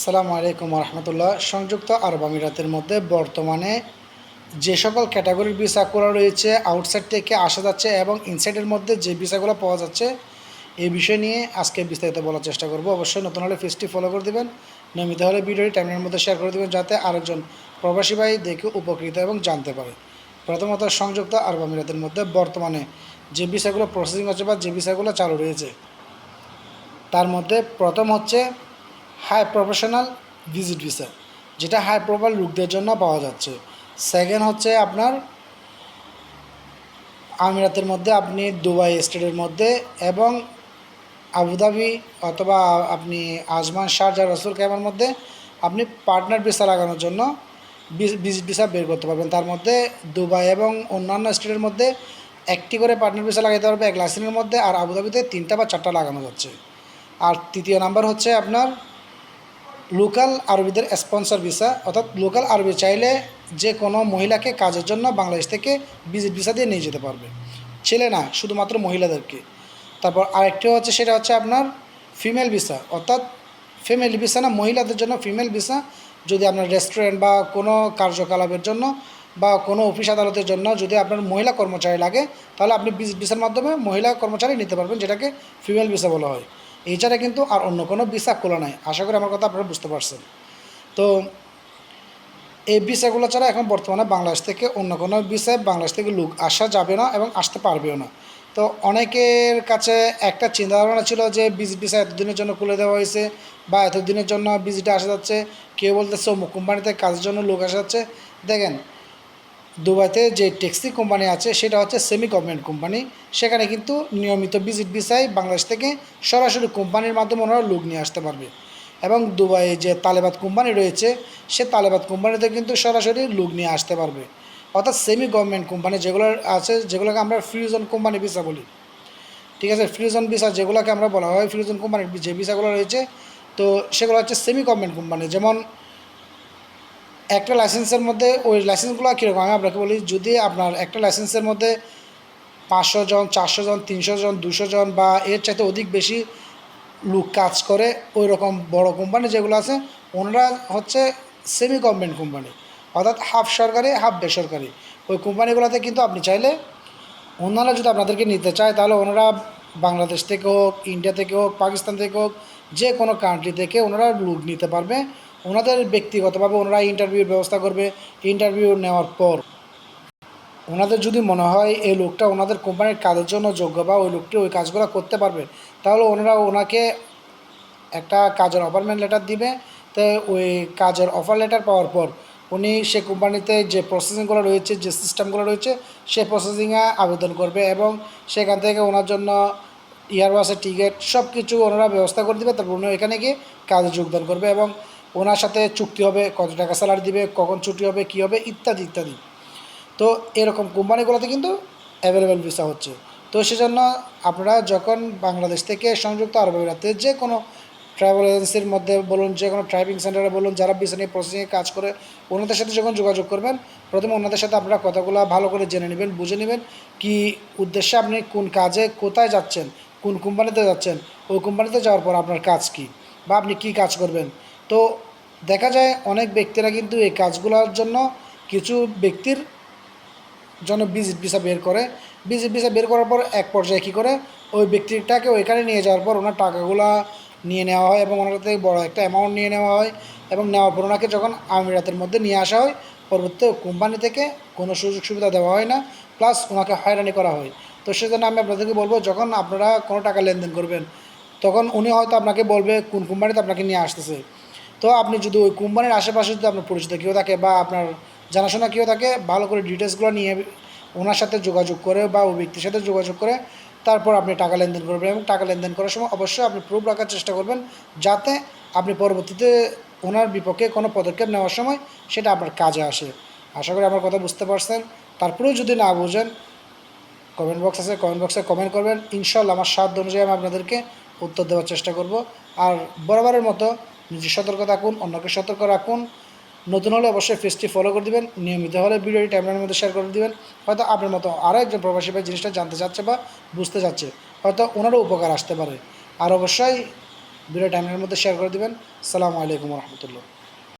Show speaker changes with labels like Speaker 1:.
Speaker 1: আসসালামু আলাইকুম রহমতুল্লাহ। সংযুক্ত আরব আমিরাতের মধ্যে বর্তমানে যে সকল ক্যাটাগরির ভিসাগুলো রয়েছে আউটসাইড থেকে আসা যাচ্ছে এবং ইনসাইডের মধ্যে যে ভিসাগুলো পাওয়া যাচ্ছে এই বিষয় নিয়ে আজকে বিস্তারিত বলার চেষ্টা করব। অবশ্যই নতুন হলে পেজটি ফলো করে দেবেন, নিয়মিত হলে ভিডিওটি টাইমের মধ্যে শেয়ার করে দেবেন যাতে আরেকজন প্রবাসী ভাই দেখে উপকৃত এবং জানতে পারে। প্রথমত সংযুক্ত আরব আমিরাতের মধ্যে বর্তমানে যে ভিসাগুলো প্রসেসিং হচ্ছে বা যে ভিসাগুলো চালু রয়েছে তার মধ্যে প্রথম হচ্ছে হাই প্রফেশনাল ভিজিট ভিসা, যেটা হাই প্রোফাইল লোকদের জন্য পাওয়া যাচ্ছে। সেকেন্ড হচ্ছে আপনার আমিরাতের মধ্যে আপনি দুবাই স্টেটের মধ্যে এবং আবুধাবি অথবা আপনি আজমান শারজাহ রসুল খাইমার মধ্যে আপনি পার্টনার ভিসা লাগানোর জন্য ভিজিট ভিসা বের করতে পারবেন। তার মধ্যে দুবাই এবং অন্যান্য স্টেটের মধ্যে একটি করে পার্টনার ভিসা লাগাতে পারবে এক লাইসেন্সের মধ্যে, আর আবুধাবিতে 3টা বা 4টা লাগানো যাচ্ছে। আর তৃতীয় নাম্বার হচ্ছে আপনার লোকাল আরবিদের স্পন্সর ভিসা, অর্থাৎ লোকাল আরবি চাইলে যে কোনো মহিলাকে কাজের জন্য বাংলাদেশ থেকে ভিজিট ভিসা দিয়ে নিয়ে যেতে পারবে, ছেলে না, শুধুমাত্র মহিলাদেরকে। তারপর আরেকটি হচ্ছে সেটা হচ্ছে আপনার ফিমেল ভিসা, অর্থাৎ ফ্যামিলি ভিসা না, মহিলাদের জন্য ফিমেল ভিসা। যদি আপনার রেস্টুরেন্ট বা কোনো কার্যকলাপের জন্য বা কোনো অফিস আদালতের জন্য যদি আপনার মহিলা কর্মচারী লাগে তাহলে আপনি ভিজিট ভিসার মাধ্যমে মহিলা কর্মচারী নিতে পারবেন, যেটাকে ফিমেল ভিসা বলা হয়। এছাড়া কিন্তু আর অন্য কোনো ভিসা খোলা নাই। আশা করি আমার কথা আপনারা বুঝতে পারছেন। তো এই ভিসাগুলো ছাড়া এখন বর্তমানে বাংলাদেশ থেকে অন্য কোনো ভিসায় বাংলাদেশ থেকে লোক আসা যাবে না এবং আসতে পারবেও না। তো অনেকের কাছে একটা চিন্তাভাবনা ছিল যে ভিসা এতদিনের জন্য খুলে দেওয়া হয়েছে বা এতদিনের জন্য ভিজিটে আসা যাচ্ছে, কেউ বলতেছে অমুক কোম্পানিতে কাজের জন্য লোক আসা যাচ্ছে। দেখেন, দুবাইতে যে ট্যাক্সি কোম্পানি আছে সেটা হচ্ছে সেমি গভর্নমেন্ট কোম্পানি, সেখানে কিন্তু নিয়মিত ভিজিট ভিসায় বাংলাদেশ থেকে সরাসরি কোম্পানির মাধ্যমে ওনারা লোক নিয়ে আসতে পারবে। এবং দুবাইয়ে যে তালেবাদ কোম্পানি রয়েছে সে তালেবাদ কোম্পানিতে কিন্তু সরাসরি লোক নিয়ে আসতে পারবে। অর্থাৎ সেমি গভর্নমেন্ট কোম্পানি যেগুলো আছে, যেগুলোকে আমরা ফ্রিজন কোম্পানি ভিসা বলি, ঠিক আছে, ফ্রিজন ভিসা যেগুলোকে আমরা বলা হয় ফ্রিজন কোম্পানির যে ভিসাগুলো রয়েছে, তো সেগুলো হচ্ছে সেমি গভর্নমেন্ট কোম্পানি। যেমন একটা লাইসেন্সের মধ্যে ওই লাইসেন্সগুলো কীরকম আমি আপনাকে বলি, যদি আপনার একটা লাইসেন্সের মধ্যে 500 জন, 400 জন, 300 জন, 200 জন বা এর চাইতে অধিক বেশি লোক কাজ করে, ওই রকম বড় কোম্পানি যেগুলো আছে ওনারা হচ্ছে সেমি গভর্নমেন্ট কোম্পানি, অর্থাৎ হাফ সরকারি হাফ বেসরকারি। ওই কোম্পানিগুলোতে কিন্তু আপনি চাইলে ওনারা যদি আপনাদেরকে নিতে চায় তাহলে ওনারা বাংলাদেশ থেকে হোক, ইন্ডিয়া থেকে হোক, পাকিস্তান থেকে হোক, যে কোনো কান্ট্রি থেকে ওনারা লোক নিতে পারবে। ওনাদের ব্যক্তিগতভাবে ওনারা ইন্টারভিউর ব্যবস্থা করবে। ইন্টারভিউ নেওয়ার পর ওনাদের যদি মনে হয় এই লোকটা ওনাদের কোম্পানির কাজের জন্য যোগ্য বা ওই লোকটি ওই কাজগুলো করতে পারবে, তাহলে ওনারা ওনাকে একটা কাজের অফারমেন্ট লেটার দিবে। তো ওই কাজের অফার লেটার পাওয়ার পর উনি সে কোম্পানিতে যে প্রসেসিংগুলো রয়েছে, যে সিস্টেমগুলো রয়েছে, সে প্রসেসিংয়ে আবেদন করবে এবং সেখান থেকে ওনার জন্য এয়ারবাসের টিকিট সব কিছু ওনারা ব্যবস্থা করে দেবে। তারপর উনি এখানে গিয়ে কাজে যোগদান করবে এবং ওনার সাথে চুক্তি হবে কত টাকা স্যালারি দিবে, কখন ছুটি হবে, কী হবে, ইত্যাদি ইত্যাদি। তো এরকম কোম্পানিগুলোতে কিন্তু অ্যাভেলেবেল ভিসা হচ্ছে। তো সেজন্য আপনারা যখন বাংলাদেশ থেকে সংযুক্ত আরব আমিরাতে যে কোনো ট্রাভেল এজেন্সির মধ্যে বলুন, যে কোনো ড্রাইভিং সেন্টারে বলুন, যারা ভিসা নিয়ে প্রসেসিংয়ে কাজ করে ওনাদের সাথে যখন যোগাযোগ করবেন, প্রথমে ওনাদের সাথে আপনারা কথাগুলো ভালো করে জেনে নেবেন, বুঝে নেবেন কী উদ্দেশ্যে আপনি কোন কাজে কোথায় যাচ্ছেন, কোন কোম্পানিতে যাচ্ছেন, ওই কোম্পানিতে যাওয়ার পর আপনার কাজ কী বা আপনি কী কাজ করবেন। তো দেখা যায় অনেক ব্যক্তিরা কিন্তু এই কাজগুলোর জন্য কিছু ব্যক্তির জন্য ভিজিট ভিসা বের করে। ভিজিট ভিসা বের করার পর এক পর্যায়ে কী করে, ওই ব্যক্তিটাকে ওইখানে নিয়ে যাওয়ার পর ওনার টাকাগুলো নিয়ে নেওয়া হয় এবং ওনার থেকে বড় একটা অ্যামাউন্ট নিয়ে নেওয়া হয় এবং নেওয়ার পর ওনাকে যখন আমিরাতের মধ্যে নিয়ে আসা হয়, পরবর্তী কোম্পানি থেকে কোনো সুযোগ সুবিধা দেওয়া হয় না, প্লাস ওনাকে হয়রানি করা হয়। তো সেজন্য আমি আপনাদেরকে বলবো, যখন আপনারা কোনো টাকা লেনদেন করবেন তখন উনি হয়তো আপনাকে বলবে কোন কোম্পানিতে আপনাকে নিয়ে আসতেছে। তো আপনি যদি ওই কোম্পানির আশেপাশে যদি আপনার পরিচিত কেউ থাকে বা আপনার জানাশোনা কেউ থাকে, ভালো করে ডিটেলসগুলো নিয়ে ওনার সাথে যোগাযোগ করে বা ওই ব্যক্তির সাথে যোগাযোগ করে তারপর আপনি টাকা লেনদেন করবেন। এবং টাকা লেনদেন করার সময় অবশ্যই আপনি প্রুফ রাখার চেষ্টা করবেন, যাতে আপনি পরবর্তীতে ওনার বিপক্ষে কোনো পদক্ষেপ নেওয়ার সময় সেটা আপনার কাজে আসে। আশা করি আমার কথা বুঝতে পারছেন। তারপরেও যদি না বুঝেন, কমেন্ট বক্স আছে, কমেন্ট বক্সে কমেন্ট করবেন। ইনশাল্লাহ আমার সাধ্য অনুযায়ী আমি আপনাদেরকে উত্তর দেওয়ার চেষ্টা করব। আর বরাবরের মতো নিজে সতর্ক থাকুন, অন্যকে সতর্ক রাখুন। নতুন হলে অবশ্যই পেজটি ফলো করে দেবেন, নিয়মিত হলে ভিডিওটি টাইমলাইনের মধ্যে শেয়ার করে দেবেন। হয়তো আপনার মতো আরও একজন প্রবাসী ভাই জিনিসটা জানতে চাচ্ছে বা বুঝতে চাচ্ছে, হয়তো ওনারও উপকার আসতে পারে। আর অবশ্যই ভিডিও টাইমের মধ্যে শেয়ার করে দেবেন। আসসালামু আলাইকুম রহমতুল্লাহ।